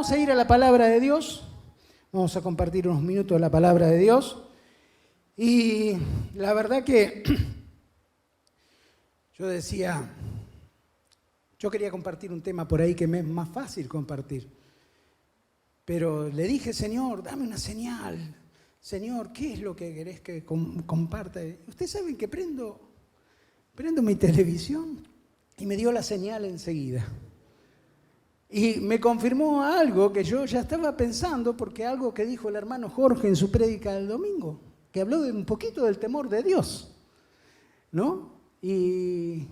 vamos a ir a la palabra de Dios. Vamos a compartir unos minutos de la palabra de Dios. Y la verdad que yo decía, yo quería compartir un tema por ahí que me es más fácil compartir. Pero le dije, Señor, dame una señal. Señor, ¿qué es lo que querés que comparta? Ustedes saben que prendo mi televisión y me dio la señal enseguida. Y me confirmó algo que yo ya estaba pensando, porque algo que dijo el hermano Jorge en su prédica del domingo, que habló de un poquito del temor de Dios, ¿no? Y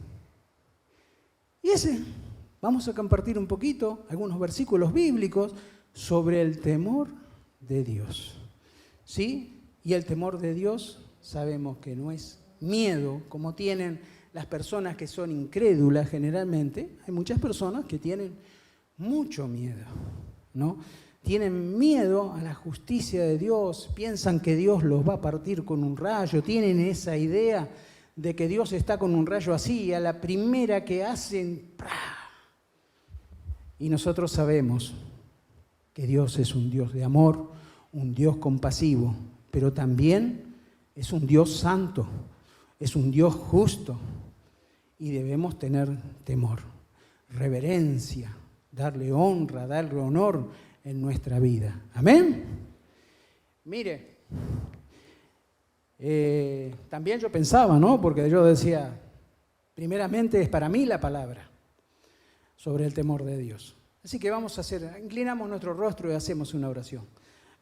vamos a compartir un poquito, algunos versículos bíblicos sobre el temor de Dios, ¿sí? Y el temor de Dios sabemos que no es miedo, como tienen las personas que son incrédulas generalmente. Hay muchas personas que tienen mucho miedo, ¿no? Tienen miedo a la justicia de Dios, piensan que Dios los va a partir con un rayo, tienen esa idea de que Dios está con un rayo así, y a la primera que hacen, ¡prá! Y nosotros sabemos que Dios es un Dios de amor, un Dios compasivo, pero también es un Dios santo, es un Dios justo, y debemos tener temor, reverencia, darle honra, darle honor en nuestra vida. ¿Amén? Mire, también yo pensaba, ¿no? Porque yo decía, primeramente es para mí la palabra sobre el temor de Dios. Así que inclinamos nuestro rostro y hacemos una oración.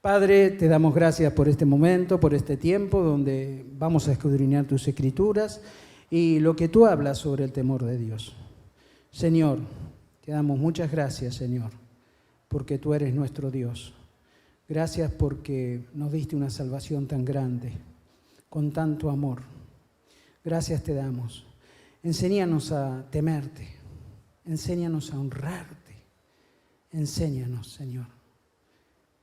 Padre, te damos gracias por este momento, por este tiempo donde vamos a escudriñar tus escrituras y lo que tú hablas sobre el temor de Dios. Señor, te damos muchas gracias, Señor, porque tú eres nuestro Dios. Gracias porque nos diste una salvación tan grande, con tanto amor. Gracias te damos. Enséñanos a temerte, enséñanos a honrarte. Enséñanos, Señor,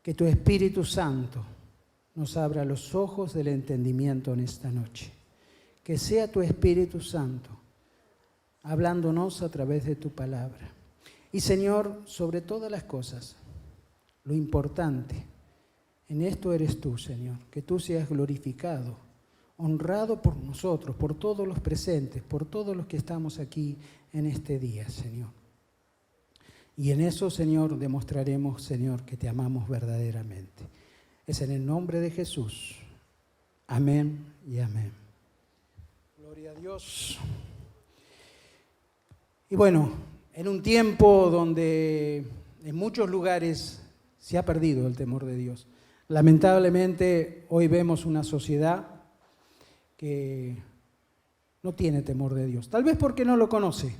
que tu Espíritu Santo nos abra los ojos del entendimiento en esta noche. Que sea tu Espíritu Santo hablándonos a través de tu palabra. Y, Señor, sobre todas las cosas, lo importante, en esto eres tú, Señor, que tú seas glorificado, honrado por nosotros, por todos los presentes, por todos los que estamos aquí en este día, Señor. Y en eso, Señor, demostraremos, Señor, que te amamos verdaderamente. Es en el nombre de Jesús. Amén y amén. Gloria a Dios. Y bueno, en un tiempo donde en muchos lugares se ha perdido el temor de Dios. Lamentablemente, hoy vemos una sociedad que no tiene temor de Dios. Tal vez porque no lo conoce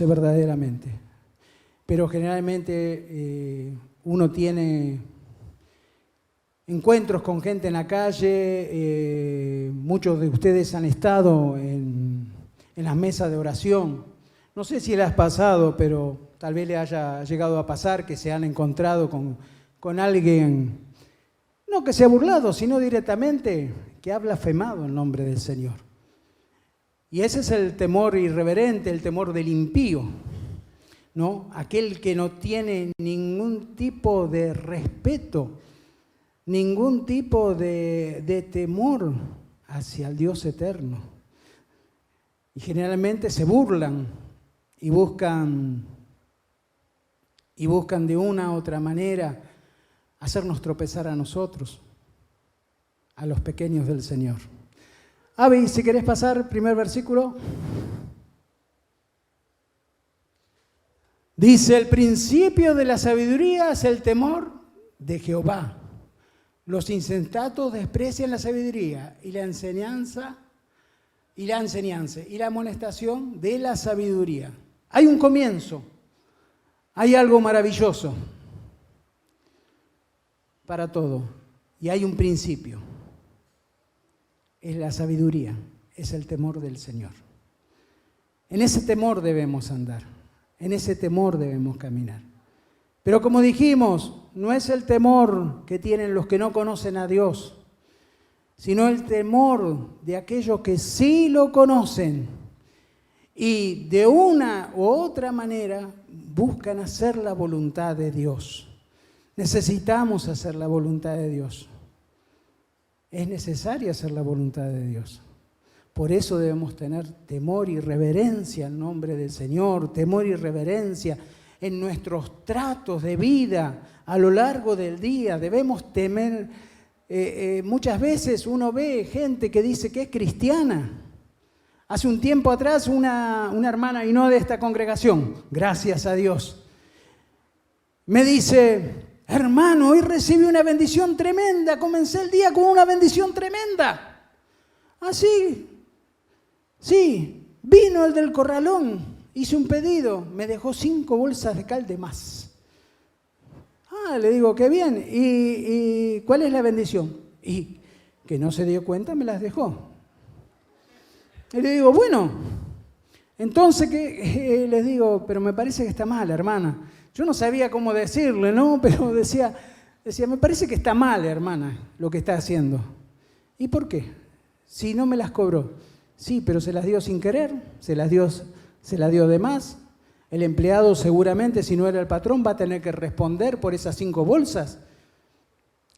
verdaderamente. Pero generalmente uno tiene encuentros con gente en la calle, muchos de ustedes han estado en las mesas de oración. No sé si le has pasado, pero tal vez le haya llegado a pasar que se han encontrado con alguien, no que se ha burlado, sino directamente que ha blasfemado el nombre del Señor. Y ese es el temor irreverente, el temor del impío, ¿no? Aquel que no tiene ningún tipo de respeto, ningún tipo de temor hacia el Dios eterno. Y generalmente se burlan y buscan de una u otra manera hacernos tropezar a nosotros, a los pequeños del Señor. Avi, si querés pasar, primer versículo. Dice, el principio de la sabiduría es el temor de Jehová. Los insensatos desprecian la sabiduría y la enseñanza y la amonestación de la sabiduría. Hay un comienzo, hay algo maravilloso para todo y hay un principio. Es la sabiduría, es el temor del Señor. En ese temor debemos andar. En ese temor debemos caminar. Pero como dijimos, no es el temor que tienen los que no conocen a Dios, sino el temor de aquellos que sí lo conocen y de una u otra manera buscan hacer la voluntad de Dios. Necesitamos hacer la voluntad de Dios. Es necesario hacer la voluntad de Dios. Por eso debemos tener temor y reverencia al nombre del Señor, temor y reverencia en nuestros tratos de vida a lo largo del día. Debemos temer. Muchas veces uno ve gente que dice que es cristiana. Hace un tiempo atrás una hermana, y no de esta congregación, gracias a Dios, me dice: hermano, hoy recibí una bendición tremenda, comencé el día con una bendición tremenda. Así, sí, vino el del corralón, hice un pedido, me dejó 5 bolsas de cal de más. Le digo, qué bien, ¿y cuál es la bendición? Y que no se dio cuenta, me las dejó. Y le digo, bueno, entonces, ¿qué? Les digo, pero me parece que está mal, hermana. Yo no sabía cómo decirle, ¿no? Pero decía, me parece que está mal, hermana, lo que está haciendo. ¿Y por qué? Si no me las cobró. Sí, pero se las dio sin querer, se las dio de más. El empleado seguramente, si no era el patrón, va a tener que responder por esas 5 bolsas.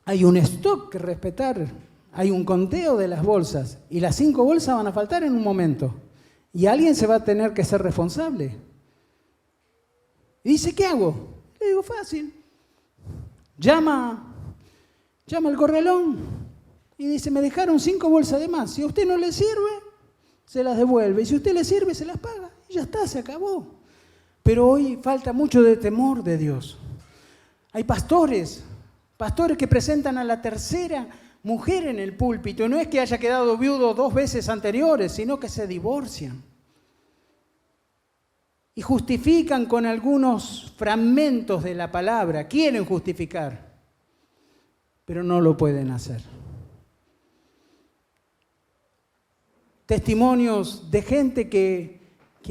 Hay un stock que respetar, hay un conteo de las bolsas y las 5 bolsas van a faltar en un momento. Y alguien se va a tener que ser responsable. Y dice, ¿qué hago? Le digo, fácil. Llama al corralón y dice, me dejaron 5 bolsas de más. Si a usted no le sirve, se las devuelve. Y si a usted le sirve, se las paga. Y ya está, se acabó. Pero hoy falta mucho de temor de Dios. Hay pastores que presentan a la tercera mujer en el púlpito. No es que haya quedado viudo 2 veces anteriores, sino que se divorcian. Y justifican con algunos fragmentos de la palabra. Quieren justificar, pero no lo pueden hacer. Testimonios de gente que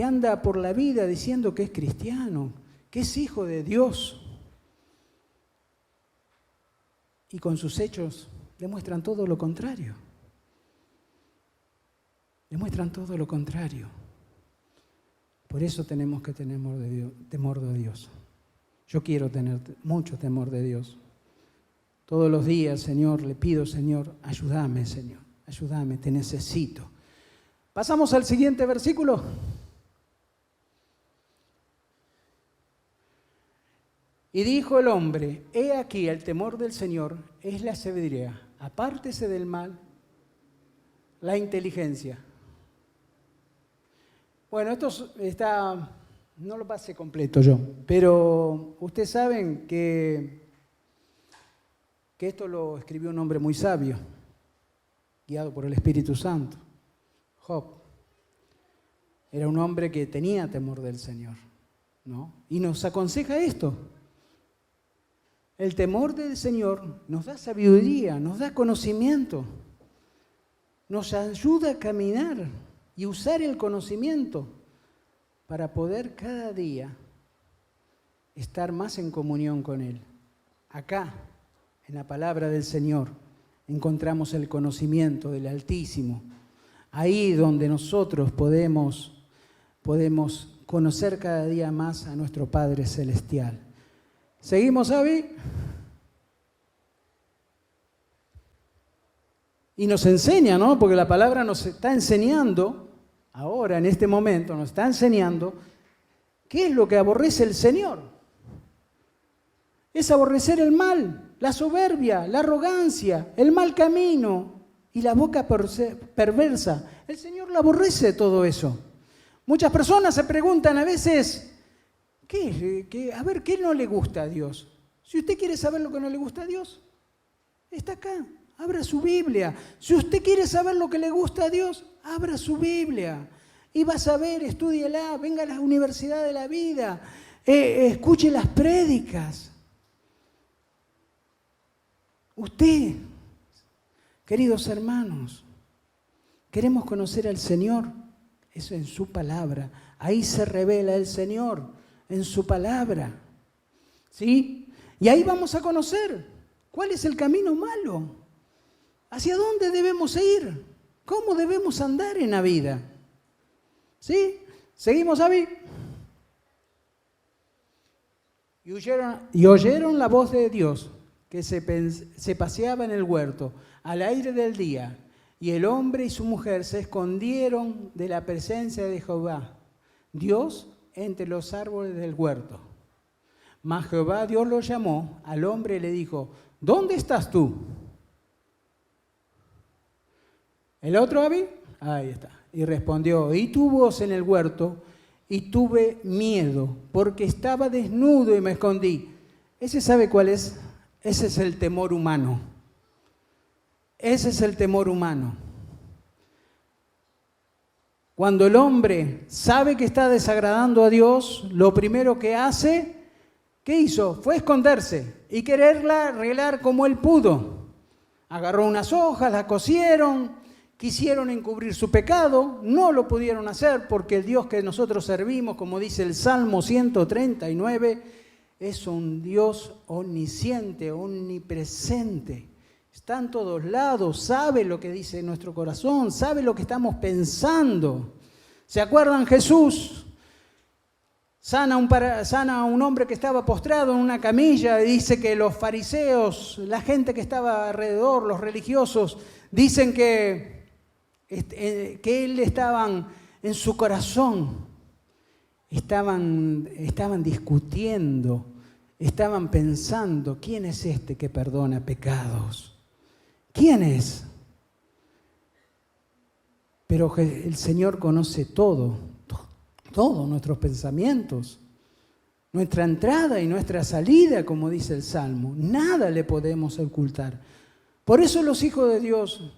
anda por la vida diciendo que es cristiano, que es hijo de Dios. Y con sus hechos demuestran todo lo contrario. Demuestran todo lo contrario. Por eso tenemos que tener temor de Dios. Yo quiero tener mucho temor de Dios. Todos los días, Señor, le pido, Señor, ayúdame, Señor, ayúdame, te necesito. Pasamos al siguiente versículo. Y dijo el hombre, he aquí el temor del Señor es la sabiduría, apártese del mal, la inteligencia. Bueno, esto no lo pasé completo yo, pero ustedes saben que esto lo escribió un hombre muy sabio, guiado por el Espíritu Santo, Job. Era un hombre que tenía temor del Señor, ¿no? Y nos aconseja esto. El temor del Señor nos da sabiduría, nos da conocimiento, nos ayuda a caminar y usar el conocimiento para poder cada día estar más en comunión con Él. Acá, en la palabra del Señor, encontramos el conocimiento del Altísimo. Ahí donde nosotros podemos conocer cada día más a nuestro Padre Celestial. ¿Seguimos, Avi? Y nos enseña, ¿no? Porque la palabra nos está enseñando, ahora en este momento nos está enseñando, qué es lo que aborrece el Señor. Es aborrecer el mal, la soberbia, la arrogancia, el mal camino y la boca perversa. El Señor lo aborrece todo eso. Muchas personas se preguntan a veces, ¿qué no le gusta a Dios? Si usted quiere saber lo que no le gusta a Dios, está acá, abra su Biblia. Si usted quiere saber lo que le gusta a Dios, abra su Biblia. Y va a saber, estúdiela, venga a la Universidad de la Vida, escuche las prédicas. Usted, queridos hermanos, queremos conocer al Señor, eso en su palabra. Ahí se revela el Señor. En su palabra, ¿sí? Y ahí vamos a conocer cuál es el camino malo, hacia dónde debemos ir, cómo debemos andar en la vida, ¿sí? ¿Seguimos, Abby? Y oyeron la voz de Dios que se paseaba en el huerto al aire del día, y el hombre y su mujer se escondieron de la presencia de Jehová, Dios, entre los árboles del huerto. Mas Jehová Dios lo llamó al hombre y le dijo: ¿dónde estás tú? ¿El otro, Abby? Ahí está. Y respondió: oí tu voz en el huerto y tuve miedo, porque estaba desnudo y me escondí. ¿Ese sabe cuál es? Ese es el temor humano. Ese es el temor humano. Cuando el hombre sabe que está desagradando a Dios, lo primero que hace, ¿qué hizo? Fue esconderse y quererla arreglar como él pudo. Agarró unas hojas, las cosieron, quisieron encubrir su pecado, no lo pudieron hacer porque el Dios que nosotros servimos, como dice el Salmo 139, es un Dios omnisciente, omnipresente. Está en todos lados, sabe lo que dice nuestro corazón, sabe lo que estamos pensando. ¿Se acuerdan? Jesús sana a un hombre que estaba postrado en una camilla, y dice que los fariseos, la gente que estaba alrededor, los religiosos, dicen que él estaban en su corazón, estaban discutiendo, estaban pensando: ¿quién es este que perdona pecados? ¿Quién es? Pero el Señor conoce todos nuestros pensamientos, nuestra entrada y nuestra salida, como dice el Salmo. Nada le podemos ocultar. Por eso los hijos de Dios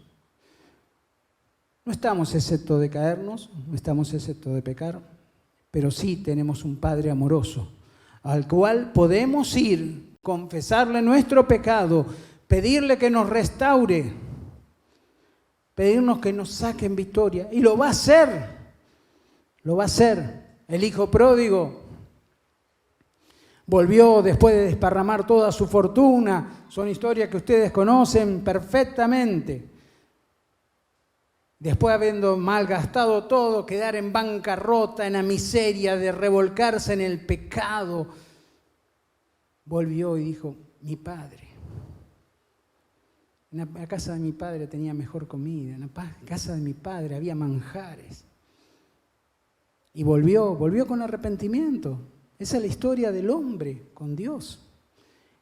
no estamos excepto de caernos, no estamos excepto de pecar, pero sí tenemos un Padre amoroso, al cual podemos ir, confesarle nuestro pecado, pedirle que nos restaure, pedirnos que nos saque en victoria, y lo va a hacer, lo va a hacer. El hijo pródigo volvió después de desparramar toda su fortuna, son historias que ustedes conocen perfectamente. Después, habiendo malgastado todo, quedar en bancarrota, en la miseria, de revolcarse en el pecado, volvió y dijo: mi padre, en la casa de mi padre tenía mejor comida, en la casa de mi padre había manjares. Y volvió con arrepentimiento. Esa es la historia del hombre con Dios.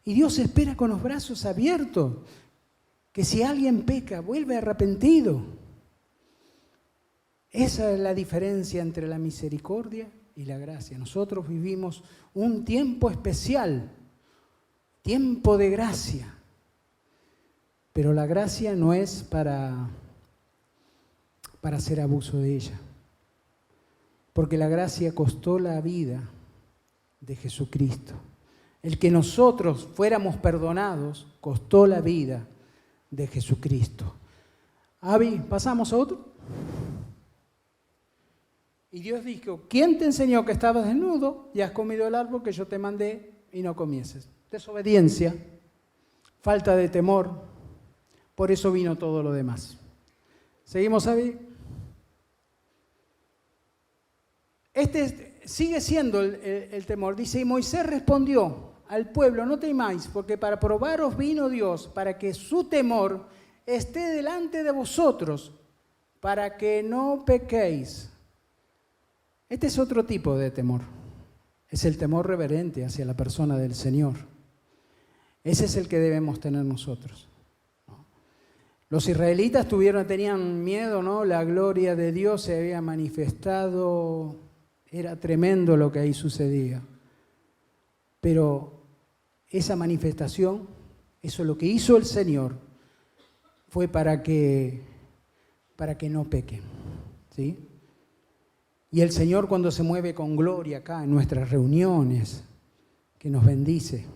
Y Dios espera con los brazos abiertos que si alguien peca, vuelve arrepentido. Esa es la diferencia entre la misericordia y la gracia. Nosotros vivimos un tiempo especial, tiempo de gracia. Pero la gracia no es para hacer abuso de ella. Porque la gracia costó la vida de Jesucristo. El que nosotros fuéramos perdonados costó la vida de Jesucristo. Abby, ¿pasamos a otro? Y Dios dijo: ¿quién te enseñó que estabas desnudo y has comido el árbol que yo te mandé y no comieses? Desobediencia, falta de temor, por eso vino todo lo demás. ¿Seguimos, Abby? Sigue siendo el temor. Dice: y Moisés respondió al pueblo: no temáis, porque para probaros vino Dios, para que su temor esté delante de vosotros, para que no pequéis. Este es otro tipo de temor. Es el temor reverente hacia la persona del Señor. Ese es el que debemos tener nosotros. Los israelitas tenían miedo, ¿no? La gloria de Dios se había manifestado. Era tremendo lo que ahí sucedía. Pero esa manifestación, eso lo que hizo el Señor, fue para que no pequen, ¿sí? Y el Señor, cuando se mueve con gloria acá en nuestras reuniones, que nos bendice,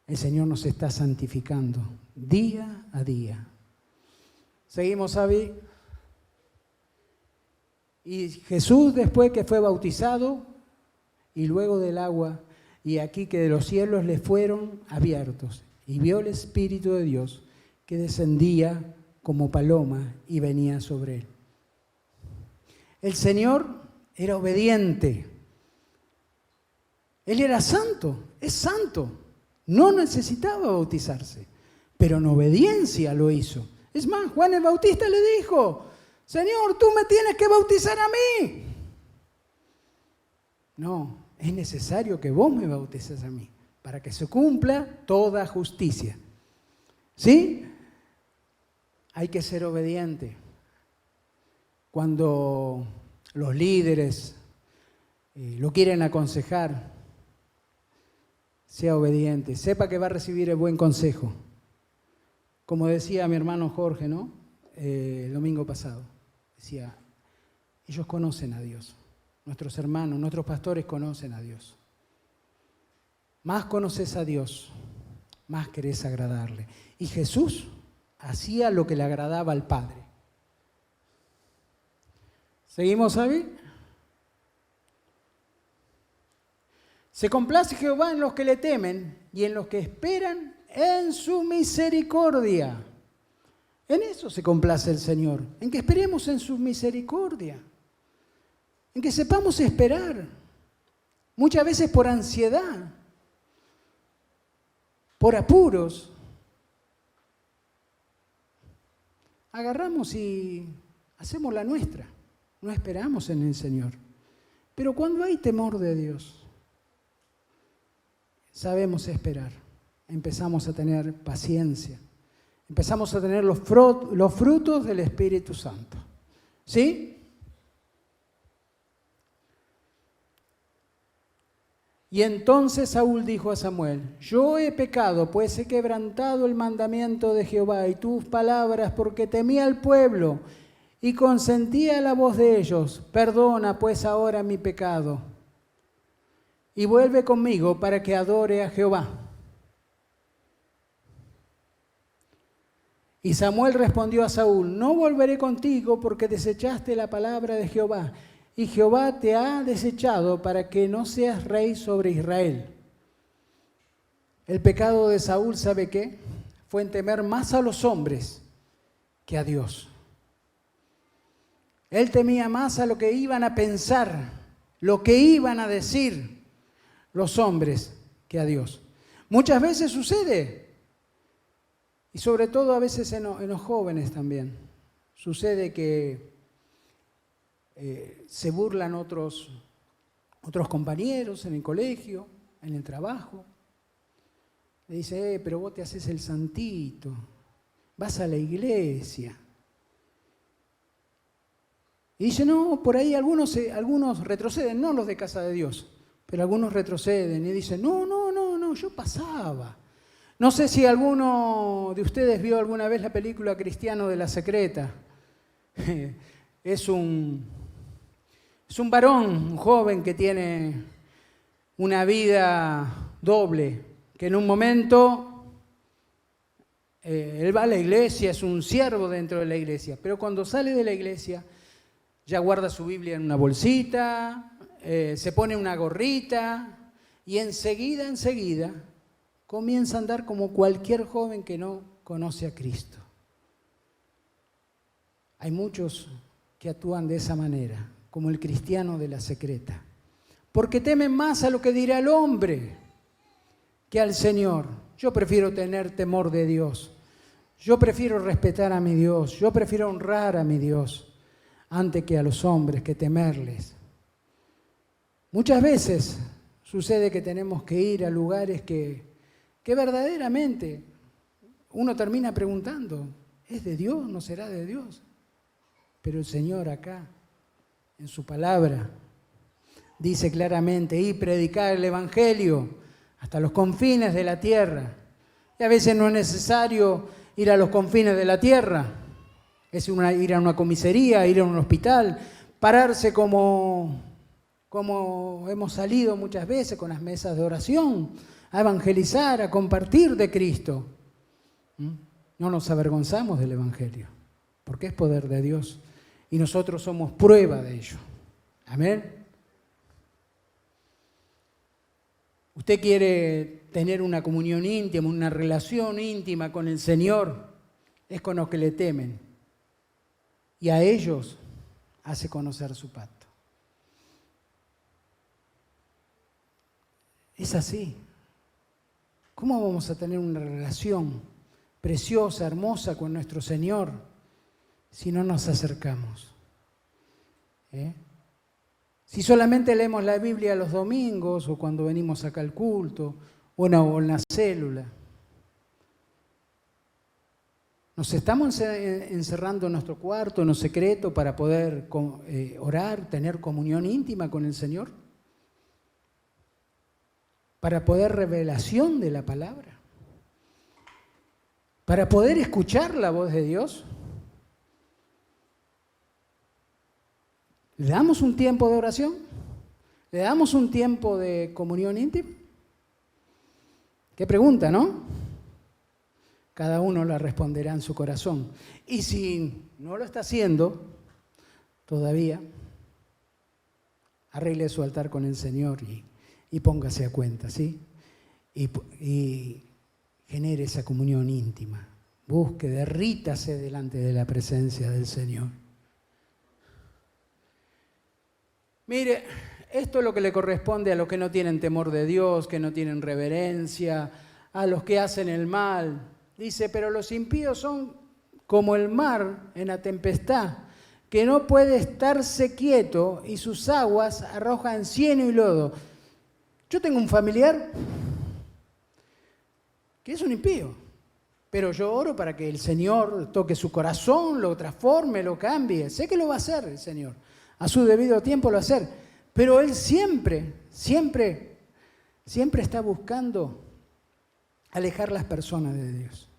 el Señor nos está santificando día a día. Seguimos, Abby. Y Jesús, después que fue bautizado y luego del agua, y aquí que de los cielos le fueron abiertos, y vio el Espíritu de Dios que descendía como paloma y venía sobre él. El Señor era obediente. Él era santo, es santo. No necesitaba bautizarse, pero en obediencia lo hizo. Es más, Juan el Bautista le dijo, Señor, tú me tienes que bautizar a mí. No, es necesario que vos me bautices a mí, para que se cumpla toda justicia. ¿Sí? Hay que ser obediente. Cuando los líderes lo quieren aconsejar, sea obediente, sepa que va a recibir el buen consejo. Como decía mi hermano Jorge, ¿no? El domingo pasado, decía, ellos conocen a Dios, nuestros hermanos, nuestros pastores conocen a Dios. Más conoces a Dios, más querés agradarle. Y Jesús hacía lo que le agradaba al Padre. ¿Seguimos, Abby? Se complace Jehová en los que le temen y en los que esperan en su misericordia. En eso se complace el Señor, en que esperemos en su misericordia, en que sepamos esperar, muchas veces por ansiedad, por apuros. Agarramos y hacemos la nuestra, no esperamos en el Señor. Pero cuando hay temor de Dios, sabemos esperar, empezamos a tener paciencia, empezamos a tener los frutos del Espíritu Santo. ¿Sí? Y entonces Saúl dijo a Samuel, yo he pecado, pues he quebrantado el mandamiento de Jehová y tus palabras, porque temía al pueblo y consentía a la voz de ellos. Perdona pues ahora mi pecado y vuelve conmigo para que adore a Jehová. Y Samuel respondió a Saúl, no volveré contigo porque desechaste la palabra de Jehová, y Jehová te ha desechado para que no seas rey sobre Israel. El pecado de Saúl, ¿sabe qué? Fue en temer más a los hombres que a Dios. Él temía más a lo que iban a pensar, lo que iban a decir los hombres que a Dios. Muchas veces sucede, y sobre todo a veces en los jóvenes también, sucede que se burlan otros compañeros en el colegio, en el trabajo. Le dice, pero vos te haces el santito, vas a la iglesia. Y dice, no, por ahí algunos retroceden, no los de Casa de Dios, pero algunos retroceden y dicen, no, yo pasaba. No sé si alguno de ustedes vio alguna vez la película Cristiano de la Secreta. Es un varón, un joven que tiene una vida doble, que en un momento él va a la iglesia, es un siervo dentro de la iglesia, pero cuando sale de la iglesia ya guarda su Biblia en una bolsita, se pone una gorrita y enseguida comienza a andar como cualquier joven que no conoce a Cristo. Hay muchos que actúan de esa manera, como el cristiano de la secreta, porque temen más a lo que dirá el hombre que al Señor. Yo prefiero tener temor de Dios, yo prefiero respetar a mi Dios, yo prefiero honrar a mi Dios antes que a los hombres, que temerles. Muchas veces sucede que tenemos que ir a lugares que verdaderamente uno termina preguntando, ¿es de Dios? ¿No será de Dios? Pero el Señor acá, en su palabra, dice claramente, y predicar el Evangelio hasta los confines de la tierra. Y a veces no es necesario ir a los confines de la tierra, es ir a una comisaría, ir a un hospital, pararse como hemos salido muchas veces con las mesas de oración, a evangelizar, a compartir de Cristo. No nos avergonzamos del Evangelio, porque es poder de Dios y nosotros somos prueba de ello. Amén. Usted quiere tener una comunión íntima, una relación íntima con el Señor, es con los que le temen. Y a ellos hace conocer su pacto. Es así. ¿Cómo vamos a tener una relación preciosa, hermosa con nuestro Señor si no nos acercamos? Si solamente leemos la Biblia los domingos o cuando venimos acá al culto o en la célula. Nos estamos encerrando en nuestro cuarto, en lo secreto, para poder orar, tener comunión íntima con el Señor, para poder revelación de la palabra, para poder escuchar la voz de Dios. ¿Le damos un tiempo de oración? ¿Le damos un tiempo de comunión íntima? Qué pregunta, ¿no? Cada uno la responderá en su corazón. Y si no lo está haciendo todavía, arregle su altar con el Señor y póngase a cuenta, ¿sí? Y genere esa comunión íntima. Busque, derrítase delante de la presencia del Señor. Mire, esto es lo que le corresponde a los que no tienen temor de Dios, que no tienen reverencia, a los que hacen el mal. Dice, pero los impíos son como el mar en la tempestad, que no puede estarse quieto y sus aguas arrojan cieno y lodo. Yo tengo un familiar que es un impío, pero yo oro para que el Señor toque su corazón, lo transforme, lo cambie. Sé que lo va a hacer el Señor. A su debido tiempo lo va a hacer. Pero él siempre está buscando alejar las personas de Dios.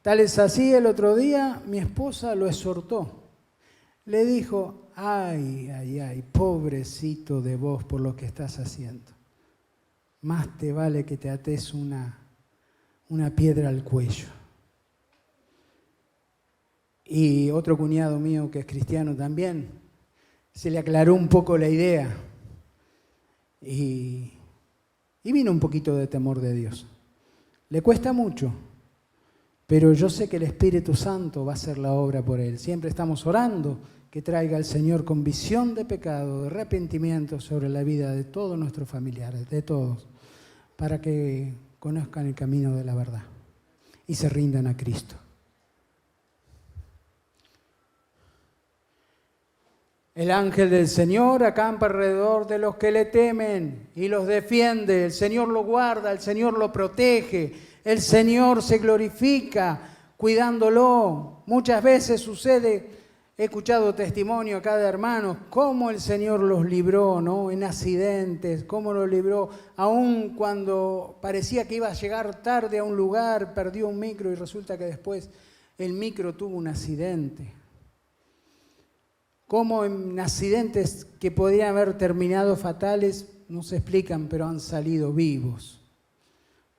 Tal es así, el otro día mi esposa lo exhortó. Le dijo, ay, pobrecito de vos por lo que estás haciendo. Más te vale que te ates una piedra al cuello. Y otro cuñado mío que es cristiano también, se le aclaró un poco la idea y vino un poquito de temor de Dios. Le cuesta mucho, pero yo sé que el Espíritu Santo va a hacer la obra por él. Siempre estamos orando que traiga al Señor convicción de pecado, de arrepentimiento sobre la vida de todos nuestros familiares, de todos, para que conozcan el camino de la verdad y se rindan a Cristo. El ángel del Señor acampa alrededor de los que le temen y los defiende. El Señor lo guarda, el Señor lo protege, el Señor se glorifica cuidándolo. Muchas veces sucede, he escuchado testimonio acá de hermanos, cómo el Señor los libró, ¿no? En accidentes, cómo los libró, aun cuando parecía que iba a llegar tarde a un lugar, perdió un micro y resulta que después el micro tuvo un accidente. Cómo en accidentes que podrían haber terminado fatales, no se explican, pero han salido vivos.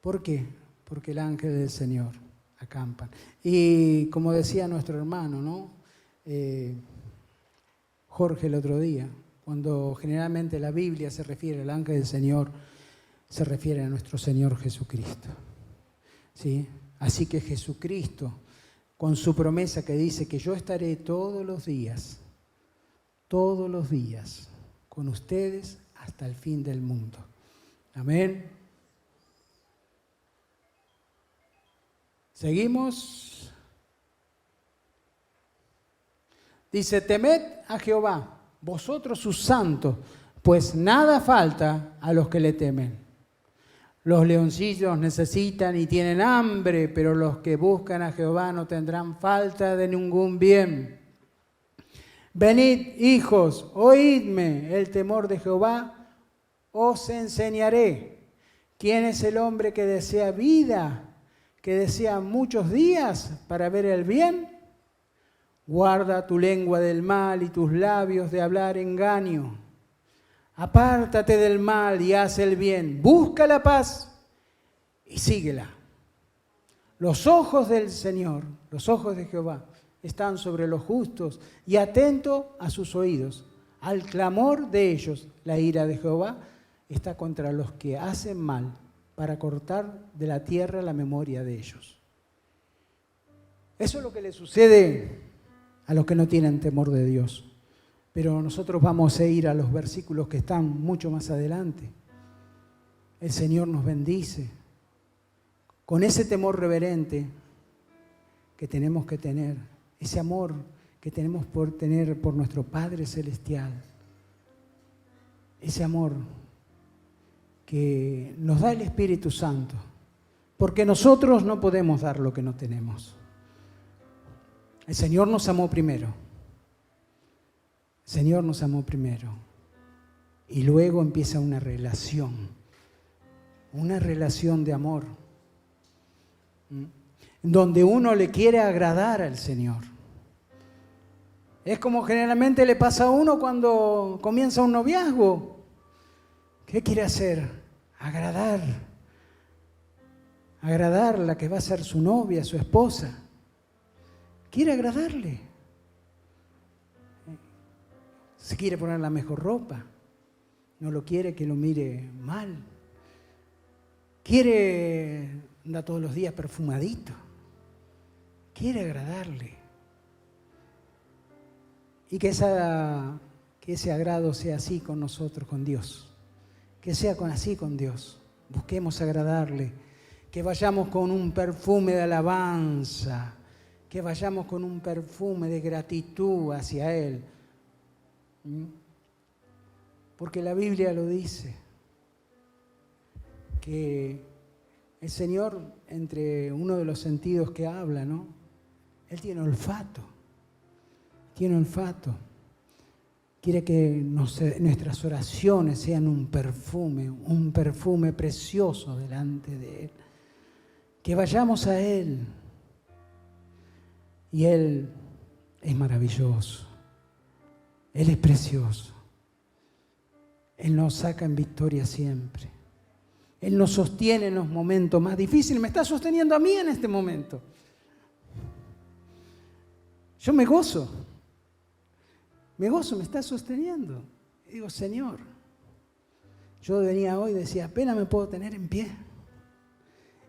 ¿Por qué? Porque el ángel del Señor acampa. Y como decía nuestro hermano, ¿no? Jorge el otro día, cuando generalmente la Biblia se refiere al ángel del Señor, se refiere a nuestro Señor Jesucristo. ¿Sí? Así que Jesucristo, con su promesa que dice que yo estaré todos los días con ustedes hasta el fin del mundo. Amén. Seguimos. Dice, temed a Jehová, vosotros sus santos, pues nada falta a los que le temen. Los leoncillos necesitan y tienen hambre, pero los que buscan a Jehová no tendrán falta de ningún bien. Venid, hijos, oídme, el temor de Jehová os enseñaré. ¿Quién es el hombre que desea vida, que desea muchos días para ver el bien? Guarda tu lengua del mal y tus labios de hablar engaño. Apártate del mal y haz el bien. Busca la paz y síguela. Los ojos del Señor, los ojos de Jehová, están sobre los justos y atento a sus oídos. Al clamor de ellos, la ira de Jehová está contra los que hacen mal, para cortar de la tierra la memoria de ellos. Eso es lo que le sucede a los que no tienen temor de Dios. Pero nosotros vamos a ir a los versículos que están mucho más adelante. el Señor nos bendice con ese temor reverente que tenemos que tener, ese amor que tenemos por tener por nuestro Padre Celestial, ese amor que nos da el Espíritu Santo, porque nosotros no podemos dar lo que no tenemos. El Señor nos amó primero. El Señor nos amó primero. Y luego empieza una relación de amor, donde uno le quiere agradar al Señor. Es como generalmente le pasa a uno cuando comienza un noviazgo. ¿Qué quiere hacer? Agradar la que va a ser su novia, su esposa. Quiere agradarle. Se quiere poner la mejor ropa. No lo quiere que lo mire mal. Quiere andar todos los días perfumadito. Quiere agradarle. Y que ese agrado sea así con nosotros, con Dios. Que sea así con Dios. Busquemos agradarle. Que vayamos con un perfume de alabanza. Que vayamos con un perfume de gratitud hacia Él. Porque la Biblia lo dice. Que el Señor, entre uno de los sentidos que habla, ¿no? Él tiene olfato. Tiene olfato. Quiere que nuestras oraciones sean un perfume precioso delante de Él. Que vayamos a Él. Y Él es maravilloso. Él es precioso. Él nos saca en victoria siempre. Él nos sostiene en los momentos más difíciles. Me está sosteniendo a mí en este momento. Yo me gozo. Me está sosteniendo. Y digo, Señor, yo venía hoy y decía, apenas me puedo tener en pie.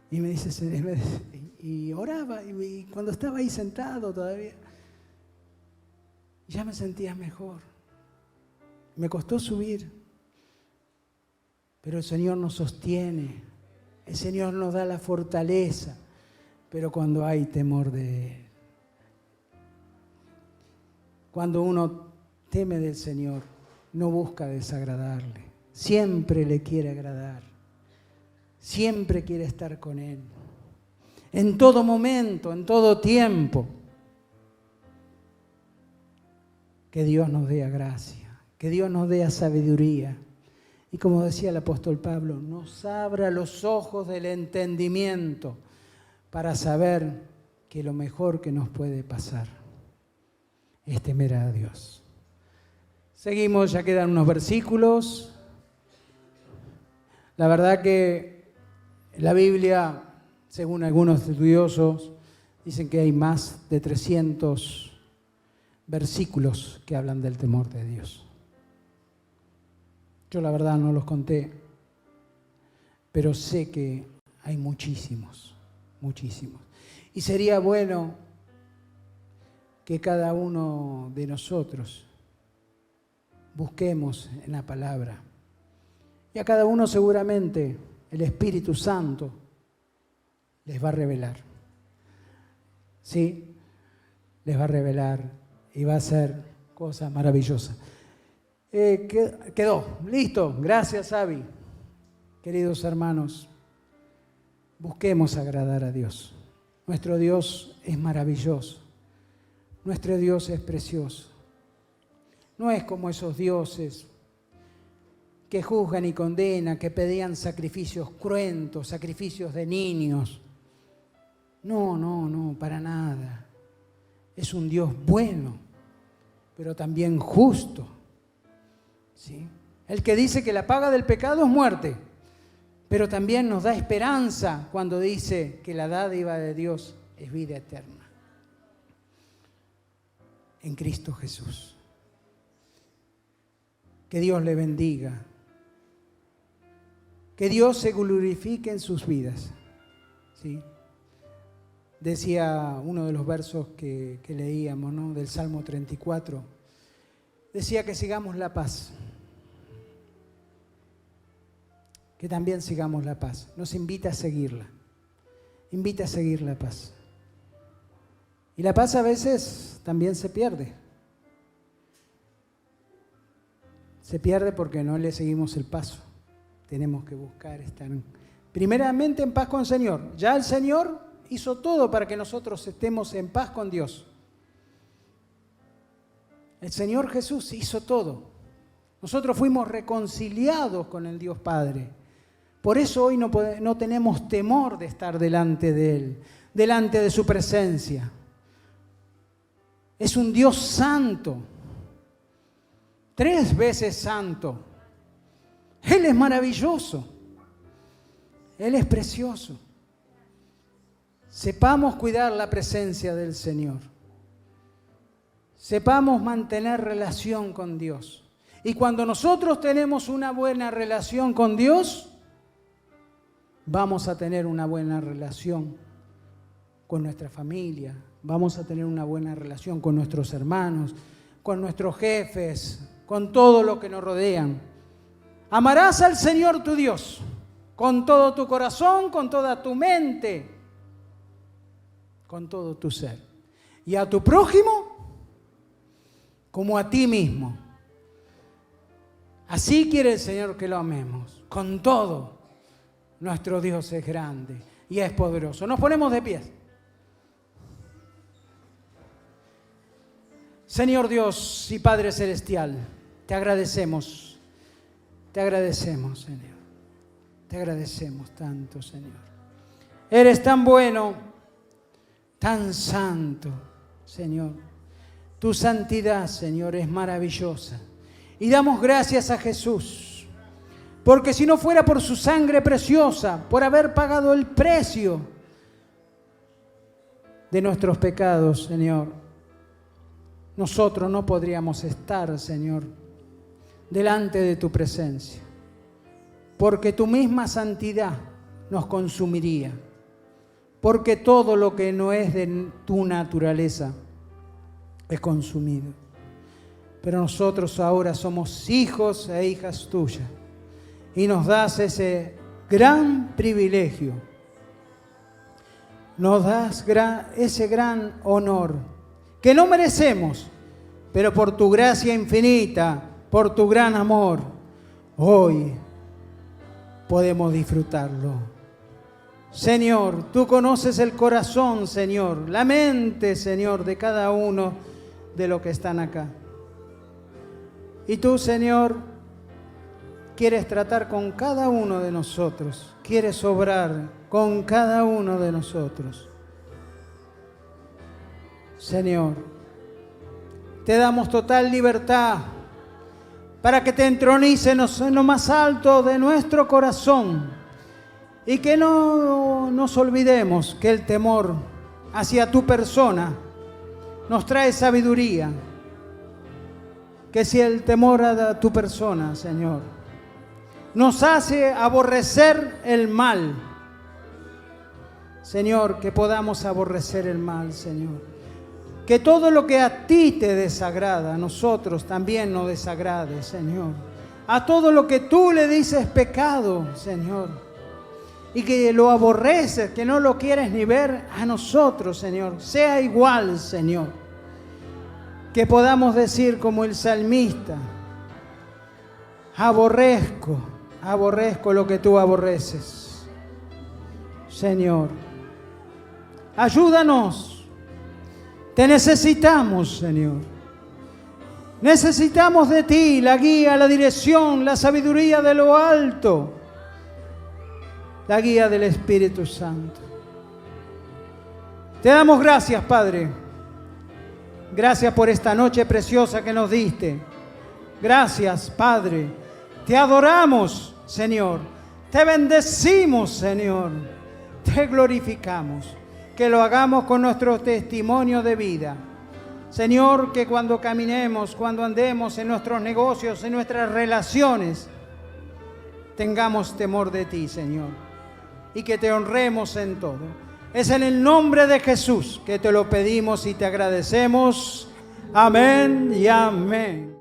Y me dice, y oraba, y cuando estaba ahí sentado todavía, ya me sentía mejor. Me costó subir, pero el Señor nos sostiene, el Señor nos da la fortaleza, pero cuando hay temor de Él, cuando uno teme del Señor, no busca desagradarle, siempre le quiere agradar, siempre quiere estar con Él, en todo momento, en todo tiempo. Que Dios nos dé gracia, que Dios nos dé sabiduría. Y como decía el apóstol Pablo, nos abra los ojos del entendimiento para saber que lo mejor que nos puede pasar es temer a Dios. Seguimos, ya quedan unos versículos. La verdad que la Biblia, según algunos estudiosos, dicen que hay más de 300 versículos que hablan del temor de Dios. Yo la verdad no los conté, pero sé que hay muchísimos, muchísimos. Y sería bueno que cada uno de nosotros busquemos en la palabra. Y a cada uno seguramente el Espíritu Santo les va a revelar. ¿Sí? Les va a revelar y va a hacer cosas maravillosas. Quedó, listo. Gracias, Avi. Queridos hermanos, busquemos agradar a Dios. Nuestro Dios es maravilloso. Nuestro Dios es precioso. No es como esos dioses que juzgan y condenan, que pedían sacrificios cruentos, sacrificios de niños. No, para nada. Es un Dios bueno, pero también justo. ¿Sí? El que dice que la paga del pecado es muerte, pero también nos da esperanza cuando dice que la dádiva de Dios es vida eterna. En Cristo Jesús. Que Dios le bendiga. Que Dios se glorifique en sus vidas. ¿Sí? Decía uno de los versos que leíamos, ¿no? Del Salmo 34. Decía que sigamos la paz. que también sigamos la paz. Nos invita a seguirla. Invita a seguir la paz. Y la paz a veces también se pierde. Se pierde porque no le seguimos el paso. Tenemos que buscar estar primeramente en paz con el Señor. Ya el Señor hizo todo para que nosotros estemos en paz con Dios. El Señor Jesús hizo todo. Nosotros fuimos reconciliados con el Dios Padre. Por eso hoy no tenemos temor de estar delante de Él, delante de su presencia. Es un Dios santo, 3 veces santo. Él es maravilloso, Él es precioso. Sepamos cuidar la presencia del Señor. Sepamos mantener relación con Dios. Y cuando nosotros tenemos una buena relación con Dios, vamos a tener una buena relación con nuestra familia, vamos a tener una buena relación con nuestros hermanos, con nuestros jefes, con todo lo que nos rodean. Amarás al Señor tu Dios con todo tu corazón, con toda tu mente, con todo tu ser. Y a tu prójimo como a ti mismo. Así quiere el Señor que lo amemos, con todo. Nuestro Dios es grande y es poderoso. Nos ponemos de pie. Señor Dios y Padre Celestial, te agradecemos, Señor. Te agradecemos tanto, Señor. Eres tan bueno, tan santo, Señor. Tu santidad, Señor, es maravillosa. Y damos gracias a Jesús, porque si no fuera por su sangre preciosa, por haber pagado el precio de nuestros pecados, Señor, nosotros no podríamos estar, Señor, delante de tu presencia, porque tu misma santidad nos consumiría, porque todo lo que no es de tu naturaleza es consumido. Pero nosotros ahora somos hijos e hijas tuyas y nos das ese gran privilegio, nos das ese gran honor que no merecemos, pero por tu gracia infinita, por tu gran amor, hoy podemos disfrutarlo. Señor, tú conoces el corazón, Señor, la mente, Señor, de cada uno de los que están acá. Y tú, Señor, quieres tratar con cada uno de nosotros, quieres obrar con cada uno de nosotros. Señor, te damos total libertad para que te entronices en lo más alto de nuestro corazón y que no nos olvidemos que el temor hacia tu persona nos trae sabiduría. Que si el temor a tu persona, Señor, nos hace aborrecer el mal, Señor, que podamos aborrecer el mal, Señor. Que todo lo que a ti te desagrada, a nosotros también nos desagrade, Señor. A todo lo que tú le dices pecado, Señor, y que lo aborreces, que no lo quieres ni ver, a nosotros, Señor, sea igual, Señor. Que podamos decir como el salmista, aborrezco lo que tú aborreces. Señor, ayúdanos. Te necesitamos, Señor. Necesitamos de ti la guía, la dirección, la sabiduría de lo alto, la guía del Espíritu Santo. Te damos gracias, Padre. Gracias por esta noche preciosa que nos diste. Gracias, Padre. Te adoramos, Señor. Te bendecimos, Señor. Te glorificamos. Que lo hagamos con nuestro testimonio de vida. Señor, que cuando caminemos, cuando andemos en nuestros negocios, en nuestras relaciones, tengamos temor de ti, Señor. Y que te honremos en todo. Es en el nombre de Jesús que te lo pedimos y te agradecemos. Amén y amén.